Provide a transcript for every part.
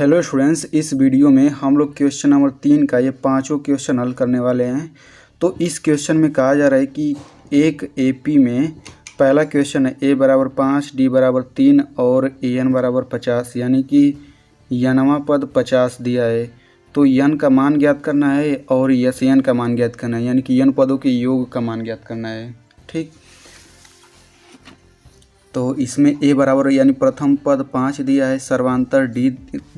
Hello students, इस video में हम लोग क्वेश्चन नंबर 3 का ये पांचों क्वेश्चन हल करने वाले हैं। तो इस क्वेश्चन में कहा जा रहा है कि एक एपी में पहला क्वेश्चन है a बराबर 5, d बराबर 3 और n बराबर 50, यानी कि यनवा पद 50 दिया है। तो n का मान ज्ञात करना है और n का मान ज्ञात करना है, यानी कि n पदों के योग का मान ज्ञात करना है। ठीक, तो इसमें a बराबर यानी प्रथम पद 5 दिया है, सर्वांतर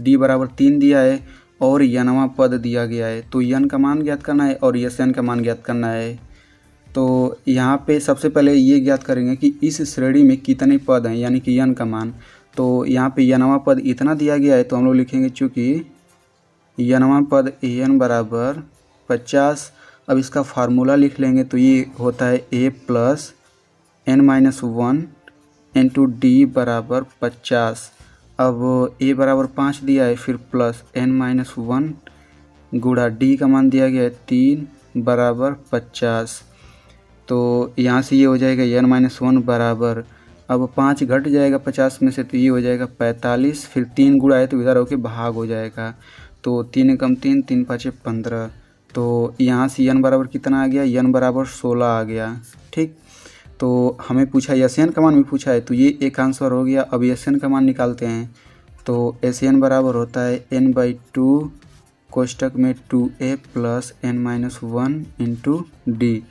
d बराबर 3 दिया है और यनवा पद दिया गया है। तो n का मान ज्ञात करना है और n का मान ज्ञात करना है। तो यहाँ पे सबसे पहले ये ज्ञात करेंगे कि इस श्रेणी में कितने पद हैं, यानी कि n का मान। तो यहाँ पे यनवा पद इतना दिया गया है, तो हम लोग लिखेंगे चूँकि यनवा पद an बराबर 50। अब इसका फार्मूला लिख लेंगे, तो ये होता है a plus n-1 into D बराबर 50। अब a बराबर 5 दिया है, फिर प्लस n-1 गुणा d का मान दिया गया है 3 बराबर 50। तो यहाँ से ये हो जाएगा n-1 बराबर, अब 5 घट जाएगा 50 में से, तो ये हो जाएगा 45। फिर 3 गुणा है तो इधर होके भाग हो जाएगा, तो 3 एकम 3, 3 पाँचे 15। तो यहाँ से n बराबर कितना आ गया, n बराबर 16 आ गया। ठीक, तो हमें पूछा SN का मान भी पूछा है, तो ये एक आंसर हो गया। अब SN का मान निकालते हैं, तो SN बराबर होता है n/2 कोष्टक में 2a plus n-1 into D.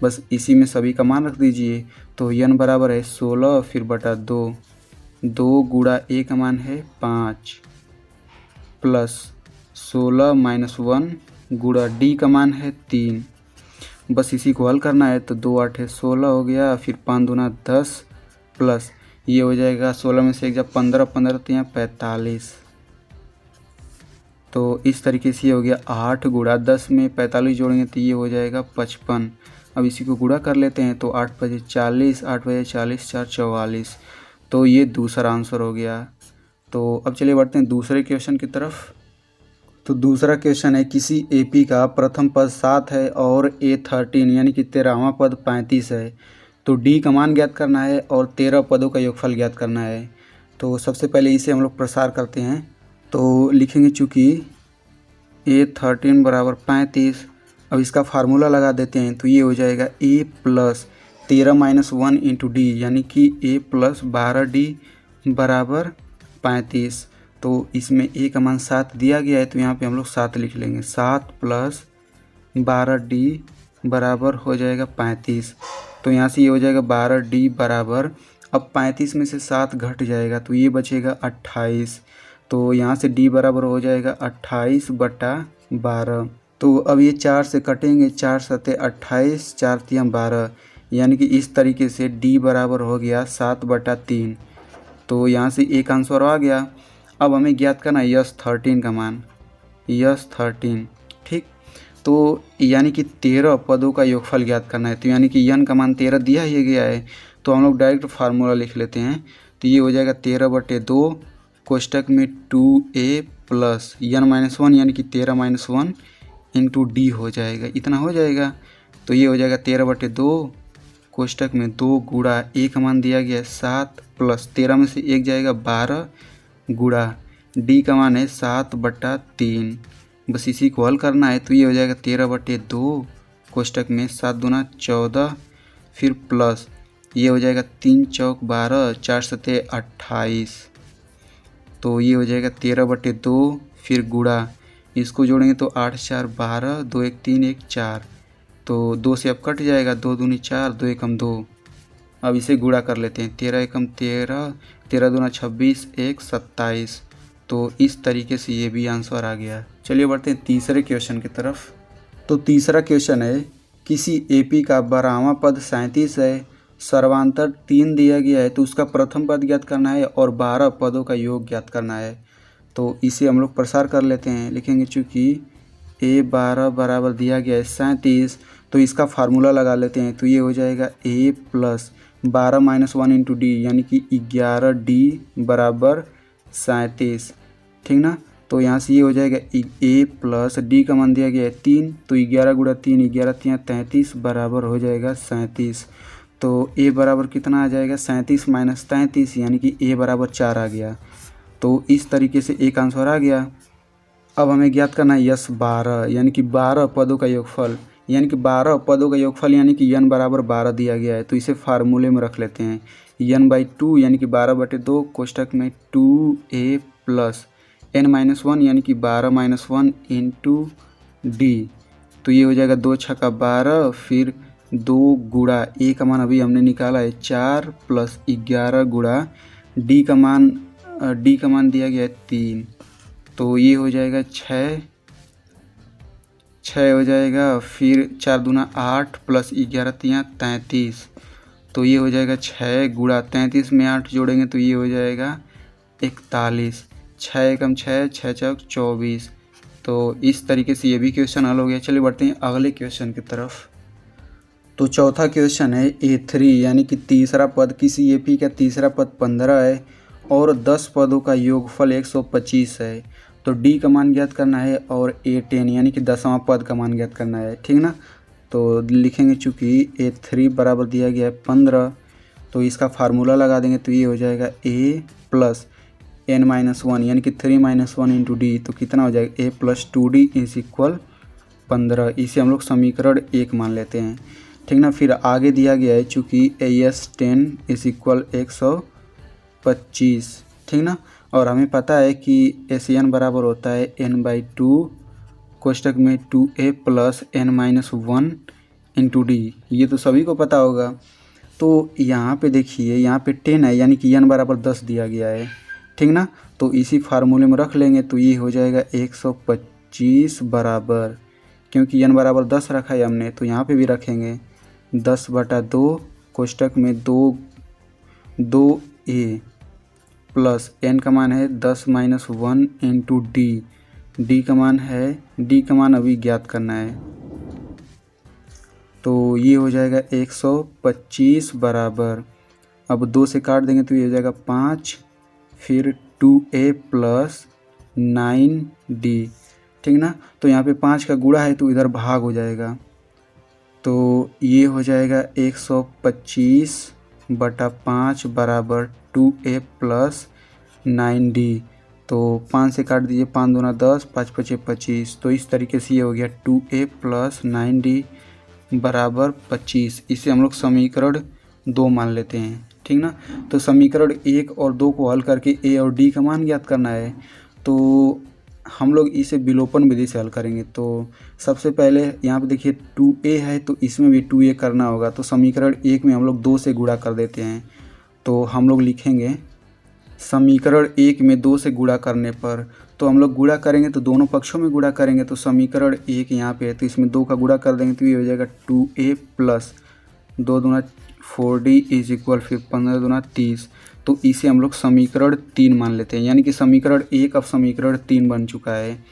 बस इसी में सभी का मान रख दीजिए। तो n बराबर है 16 फिर बटा 2, 2 गुणा a का मान है 5 प्लस 16 - 1 गुणा d का मान है 3। बस इसी को हल करना है, तो 2 8 16 हो गया, फिर 5 दूना 10 प्लस ये हो जाएगा 16 में से 1 जब 15, 15 तो यहाँ 45। तो इस तरीके से ये हो गया 8 गुणा 10 में 45 जोड़ेंगे तो ये हो जाएगा 55। अब इसी को गुणा कर लेते हैं, तो 8 बजे 40, 8 बजे 40, 4 44। तो ये दूसरा आंसर हो गया। तो अब चलिए बढ़ते हैं दूसरे क्वेश्चन की तरफ। तो दूसरा क्वेश्चन है, किसी एपी का प्रथम पद 7 है और a 13 यानी कि 13वां पद 35 है। तो d का मान ज्ञात करना है और 13 पदों का योगफल ज्ञात करना है। तो सबसे पहले इसे हम लोग प्रसार करते हैं, तो लिखेंगे चूँकि a 13 बराबर 35। अब इसका फार्मूला लगा देते हैं, तो ये हो जाएगा a प्लस 13-1 इंटू डी, यानी कि a प्लस 12d बराबर 35। तो इसमें a का मान 7 दिया गया है, तो यहाँ पे हम लोग 7 लिख लेंगे। 7 प्लस 12d बराबर हो जाएगा 35। तो यहाँ से ये हो जाएगा 12d बराबर, अब 35 में से 7 घट जाएगा तो ये बचेगा 28। तो यहाँ से d बराबर हो जाएगा 28 बटा 12। तो अब ये 4 से कटेंगे, 4 सते 28, 4 तियां 12, यानी कि इस तरीके से d बराबर हो गया 7 बटा 3। तो यहाँ से एक आंसर आ गया। अब हमें ज्ञात करना है यस 13 का मान, यस 13। ठीक, तो यानी कि 13 पदों का योगफल ज्ञात करना है। तो यानी कि n का मान 13 दिया ही गया है, तो हम लोग डायरेक्ट फार्मूला लिख लेते हैं। तो ये हो जाएगा 13/2 कोष्टक में 2a प्लस n-1 यानी कि 13-1 इंटू डी हो जाएगा, इतना हो जाएगा। तो ये हो जाएगा 13/2 कोष्टक में 2 गुणा a का मान दिया गया है 7 प्लस 13 में से 1 जाएगा 12 गुणा d का मान है 7 बटा 3। बस इसी को हल करना है, तो ये हो जाएगा 13/2 कोष्टक में 7 दूना 14 फिर प्लस ये हो जाएगा 3 चौक 12, 4 सते 28। तो ये हो जाएगा 13/2 फिर गुणा, इसको जोड़ेंगे तो 8 4 12, 2 1 3 1 4। तो 2 से अब कट जाएगा, 2 दूनी 4, 2 एकम 2। अब इसे गुणा कर लेते हैं, 13 एकम 13, 13 दूना 26, 1 27। तो इस तरीके से ये भी आंसर आ गया। चलिए बढ़ते हैं तीसरे क्वेश्चन की तरफ। तो तीसरा क्वेश्चन है, किसी एपी का 12वां पद 37 है, सर्वांतर 3 दिया गया है, तो उसका प्रथम पद ज्ञात करना है और 12 पदों का योग ज्ञात करना है। तो इसे हम लोग प्रसार कर लेते हैं, लिखेंगे चूँकि a 12 बराबर दिया गया है 37, तो इसका फार्मूला लगा लेते हैं। तो ये हो जाएगा a प्लस 12-1 इंटू डी, यानी कि 11d बराबर 37। ठीक ना, तो यहाँ से ये हो जाएगा a प्लस d का मान दिया गया है 3, तो 11 गुणा 3, 11 3 33 बराबर हो जाएगा 37। तो a बराबर कितना आ जाएगा, 37 - 33, यानी कि a बराबर 4 आ गया। तो इस तरीके से एक आंसर आ गया। अब हमें ज्ञात करना है यस 12 यानी कि 12 पदों का योगफल, यानी कि 12 पदों का योगफल यानी कि n बराबर 12 दिया गया है। तो इसे फार्मूले में रख लेते हैं n/2 यानी कि 12/2 कोष्टक में 2a प्लस n-1 यानी कि 12-1 इंटू डी। तो ये हो जाएगा 2 छक्का 12, फिर 2 गुणा a का मान अभी हमने निकाला है 4 प्लस 11 गुणा d का मान दिया गया है 3। तो ये हो जाएगा 6 हो जाएगा, फिर 4 दूना 8 प्लस 11 तिया 33। तो ये हो जाएगा 6 गुणा 33 में 8 जोड़ेंगे तो ये हो जाएगा 41। 6 एकम 6, 6 चौक 24। तो इस तरीके से ये भी क्वेश्चन हल हो गया। चलिए बढ़ते हैं अगले क्वेश्चन की तरफ। तो चौथा क्वेश्चन है A3 यानी कि तीसरा पद किसी AP का तीसरा पद 15 है और 10 पदों का योगफल 125 है। तो D का मान ज्ञात करना है और A10 यानी कि 10वां पद का मान ज्ञात करना है, ठीक ना। तो लिखेंगे चूँकि A3 बराबर दिया गया है 15, तो इसका फार्मूला लगा देंगे तो ये हो जाएगा A प्लस n-1 यानी कि 3-1 इंटू डी। तो कितना हो जाएगा A plus 2D is equal 15। इसे हम लोग समीकरण 1 मान लेते हैं, ठीक ना। फिर आगे दिया गया है चूँकि AS10 इज इक्वल 125, ठीक ना। और हमें पता है कि ACN बराबर होता है n/2 कोष्टक में 2a plus n-1 into D. ये तो सभी को पता होगा। तो यहाँ पे देखिए, यहाँ पे 10 है यानी कि n बराबर 10 दिया गया है, ठीक ना। तो इसी फार्मूले में रख लेंगे तो ये हो जाएगा 125 बराबर, क्योंकि n बराबर 10 रखा है हमने तो यहाँ पे भी रखेंगे 10/2 कोष्टक में 2a प्लस n का मान है 10-1 इंटू डी। डी का मान अभी ज्ञात करना है। तो ये हो जाएगा 125 बराबर, अब 2 से काट देंगे तो ये हो जाएगा 5, फिर 2a प्लस 9d, ठीक ना। तो यहाँ पे 5 का गुणा है तो इधर भाग हो जाएगा। तो ये हो जाएगा 125/5 बराबर 2a प्लस 9d। तो 5 से काट दीजिए, 5 दूना 10, 5×5 25। तो इस तरीके से ये हो गया 2a प्लस 9d बराबर 25। इसे हम लोग समीकरण 2 मान लेते हैं, ठीक ना। तो समीकरण 1 और 2 को हल करके a और d का मान ज्ञात करना है। तो हम लोग इसे विलोपन विधि से हल करेंगे। तो सबसे पहले यहाँ पे देखिए 2a है तो इसमें भी 2a करना होगा। तो समीकरण 1 में हम लोग 2 से गुणा कर देते हैं। तो हम लोग लिखेंगे समीकरण 1 में 2 से गुणा करने पर, तो हम लोग गुणा करेंगे तो दोनों पक्षों में गुणा करेंगे। तो समीकरण 1 यहाँ पे है तो इसमें 2 का गुणा कर देंगे तो ये हो जाएगा 2a प्लस 2 दूना 4d इज इक्वल, फिर 15 दूना 30। तो इसे हम लोग समीकरण 3 मान लेते हैं, यानी कि समीकरण 1 अब समीकरण 3 बन चुका है।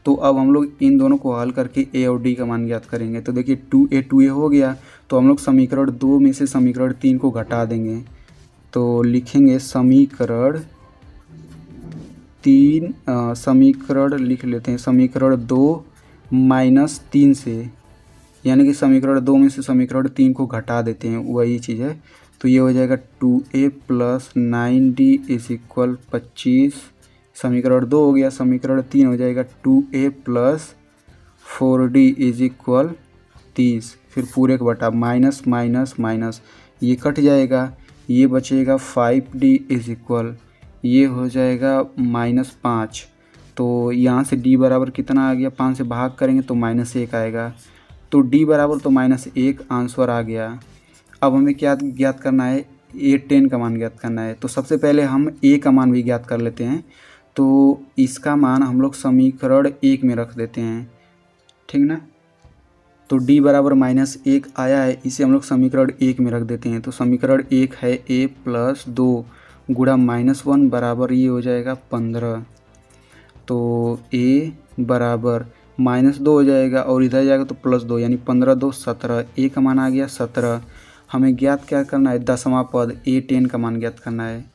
तो अब हम लोग इन दोनों को हल करके a और d का मान ज्ञात करेंगे। तो देखिए 2a हो गया, तो हम लोग समीकरण 2 में से समीकरण 3 को घटा देंगे। तो लिखेंगे समीकरण 3 समीकरण लिख लेते हैं समीकरण 2 माइनस 3 से, यानी कि समीकरण 2 में से समीकरण 3 को घटा देते हैं, वही चीज़ है। तो ये हो जाएगा 2a plus 9d is equal 25। समीकरण 2 हो गया। समीकरण 3 हो जाएगा 2a plus 4d is equal 30। फिर पूरे का बटा माइनस माइनस माइनस, ये कट जाएगा, ये बचेगा 5d इज इक्वल, ये हो जाएगा -5। तो यहाँ से d बराबर कितना आ गया, 5 से भाग करेंगे तो -1 आएगा। तो d बराबर तो -1 आंसर आ गया। अब हमें क्या ज्ञात करना है, A10 का मान ज्ञात करना है। तो सबसे पहले हम a का मान भी ज्ञात कर लेते हैं। तो इसका मान हम लोग समीकरण 1 में रख देते हैं, ठीक ना। तो d बराबर -1 आया है, इसे हम लोग समीकरण 1 में रख देते हैं। तो समीकरण 1 है a प्लस 2 गुणा -1 बराबर ये हो जाएगा 15। तो a बराबर -2 हो जाएगा और इधर जाएगा तो +2, यानी 15 2 17। a का मान आ गया 17। हमें ज्ञात क्या करना है, 10वां पद A10 का मान ज्ञात करना है।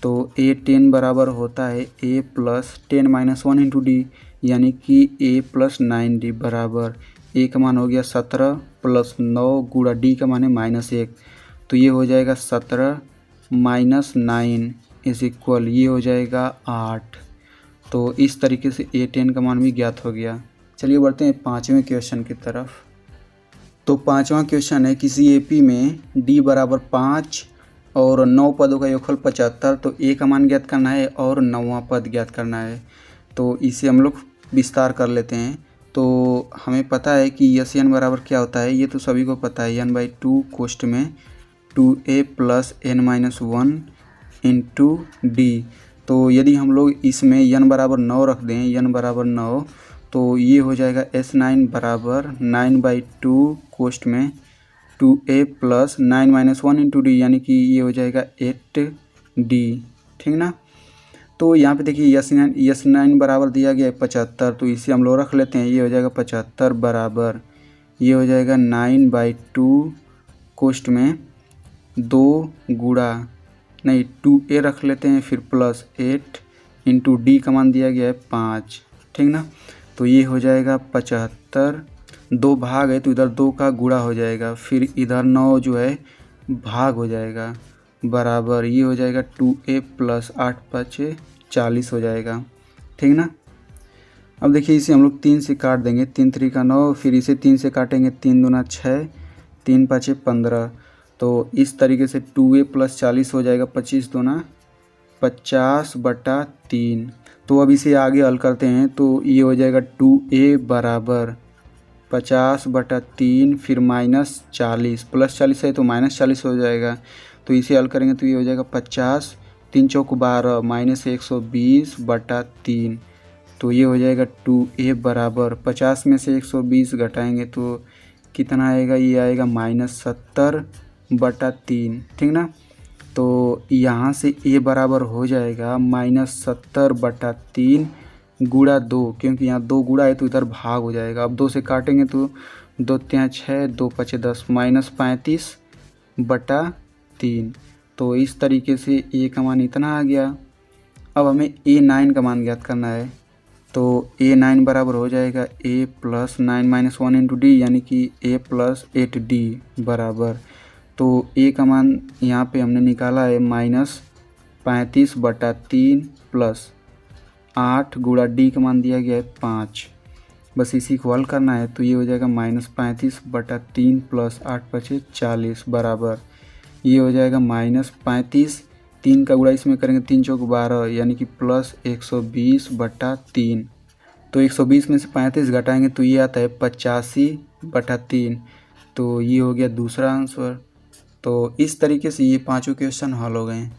तो A10 बराबर होता है a प्लस 10-1 इंटू डी, यानी कि a प्लस 9d बराबर a का मान हो गया 17 प्लस 9 गुणा d का मान है -1। तो ये हो जाएगा 17 -9 इज इक्वल, ये हो जाएगा 8। तो इस तरीके से A10 का मान भी ज्ञात हो गया। चलिए बढ़ते हैं 5वें क्वेश्चन की तरफ। तो 5वां क्वेश्चन है, किसी AP में D बराबर 5 और 9 पदों का योगफल 75, तो A का मान ज्ञात करना है और 9वां पद ज्ञात करना है। तो इसे हम लोग विस्तार कर लेते हैं। तो हमें पता है कि यस एन बराबर क्या होता है, ये तो सभी को पता है, n/2 कोष्ठ में 2a + n-1 इंटू डी। तो यदि हम लोग इसमें n बराबर 9 रख दें, n बराबर 9, तो ये हो जाएगा S9 बराबर 9/2 कोष्ठ में 2a + 9-1 इंटू डी, यानी कि ये हो जाएगा 8d। ठीक ना। तो यहाँ पे देखिए S9 बराबर दिया गया है 75, तो इसे हम लोग रख लेते हैं। ये हो जाएगा 75 बराबर, ये हो जाएगा 9/2 कोष्ठ में 2 गुणा, नहीं 2a रख लेते हैं, फिर प्लस 8 इंटू डी का मान दिया गया है 5। ठीक ना। तो ये हो जाएगा 75, 2 भाग है तो इधर 2 का गुणा हो जाएगा, फिर इधर 9 जो है भाग हो जाएगा, बराबर ये हो जाएगा 2a + 8 × 5 = 40 हो जाएगा। ठीक ना। अब देखिए इसे हम लोग 3 से काट देंगे, 3 × 3 = 9, फिर इसे 3 से काटेंगे, 3 दूना 6, 3 × 5 = 15। तो इस तरीके से 2a + 40 हो जाएगा, 25 दूना 50/3। तो अब इसे आगे हल करते हैं, तो ये हो जाएगा 2a बराबर 50/3, फिर -40, +40 है तो -40 हो जाएगा। तो इसे हल करेंगे तो ये हो जाएगा 50, 3 चौक 12, -120/3। तो ये हो जाएगा 2a बराबर 50 में से 120 घटाएंगे तो कितना आएगा, ये आएगा -70/3। ठीक ना। तो यहाँ से a बराबर हो जाएगा -70/3 गुणा 2, क्योंकि यहाँ 2 गुणा है तो इधर भाग हो जाएगा। अब 2 से काटेंगे तो 2 × 3 = 6, 2 × 5 = 10, -35/3। तो इस तरीके से a का मान इतना आ गया। अब हमें A9 का मान ज्ञात करना है। तो A9 बराबर हो जाएगा a + 9-1 इंटू डी, यानी कि a + 8d बराबर, तो a का मान यहाँ पे हमने निकाला है -35/3 + 8 गुणा d का मान दिया गया है 5। बस इसी को हल करना है, तो ये हो जाएगा -35/3 + 8 × 5 = 40 बराबर, ये हो जाएगा -35, 3 का गुणा इसमें करेंगे, 3 चौक 12, यानी कि +120/3। तो 120 में से 35 घटाएंगे तो ये आता है 85/3। तो ये हो गया दूसरा आंसर। तो इस तरीके से ये 5 क्वेश्चन हल हो गए।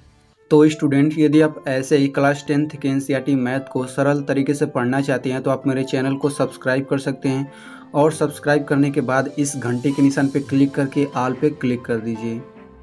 तो स्टूडेंट, यदि आप ऐसे ही क्लास 10th के NCERT मैथ को सरल तरीके से पढ़ना चाहते हैं तो आप मेरे चैनल को सब्सक्राइब कर सकते हैं, और सब्सक्राइब करने के बाद इस घंटे के निशान पे क्लिक करके ऑल पे क्लिक कर दीजिए।